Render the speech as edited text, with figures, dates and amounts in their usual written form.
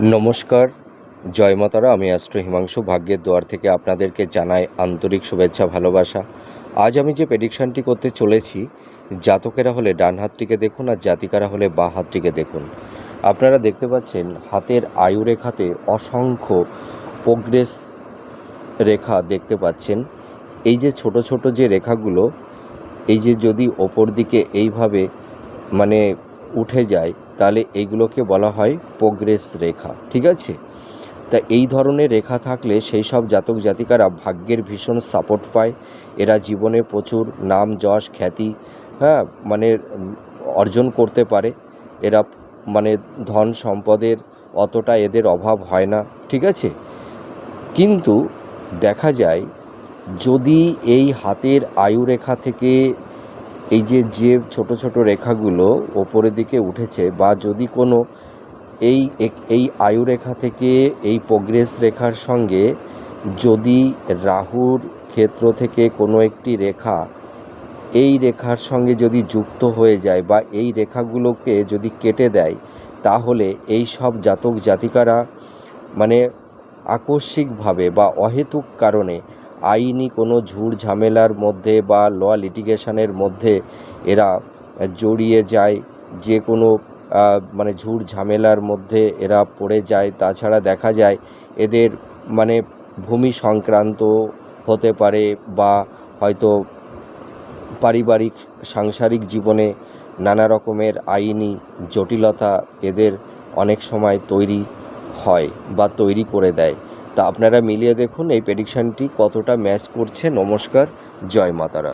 নমস্কার, জয় মাতারা। আমি অ্যাস্ট্রো হিমাংশু ভাগ্যের দুয়ার থেকে আপনাদেরকে জানাই আন্তরিক শুভেচ্ছা, ভালোবাসা। আজ আমি যে প্রেডিকশানটি করতে চলেছি, জাতকেরা হলে ডান হাতটিকে দেখুন আর জাতিকারা হলে বাঁ হাতটিকে দেখুন। আপনারা দেখতে পাচ্ছেন হাতের আয়ুরেখাতে অসংখ্য প্রোগ্রেস রেখা দেখতে পাচ্ছেন। এই যে ছোট ছোট যে রেখাগুলো, এই যে যদি ওপর দিকে এইভাবে উঠে যায়, তাহলে এইগুলোকে বলা হয় প্রোগ্রেস রেখা, ঠিক আছে? তা এই ধরনের রেখা থাকলে সেই সব জাতক জাতিকারা ভাগ্যের ভীষণ সাপোর্ট পায়। এরা জীবনে প্রচুর নাম যশ খ্যাতি অর্জন করতে পারে। এরা ধন সম্পদের অতটা এদের অভাব হয় না, ঠিক আছে? কিন্তু দেখা যায় যদি এই হাতের আয়ুরেখা থেকে এই যে ছোট ছোট রেখাগুলো ওপরের দিকে উঠেছে, বা যদি কোনো এই আয়ুরেখা থেকে এই প্রোগ্রেস রেখার সঙ্গে যদি রাহুর ক্ষেত্র থেকে কোনো একটি রেখা এই রেখার সঙ্গে যদি যুক্ত হয়ে যায়, বা এই রেখাগুলোকে যদি কেটে দেয়, তাহলে এই সব জাতক জাতিকারা আকস্মিকভাবে বা অহেতুক কারণে আইনি কোনো ঝুট ঝামেলার মধ্যে বা ল লিটিগেশনের মধ্যে এরা জড়িয়ে যায়, যে কোনো ঝুট ঝামেলার মধ্যে এরা পড়ে যায়। তাছাড়া দেখা যায় এদের ভূমি সংক্রান্ত হতে পারে, বা হয়তো পারিবারিক সাংসারিক জীবনে নানা রকমের আইনি জটিলতা এদের অনেক সময় তৈরি হয় বা তৈরি করে দেয়। তা আপনারা মিলিয়ে দেখুন এই প্রেডিকশানটি কতটা ম্যাচ করছে। নমস্কার, জয় মাতারা।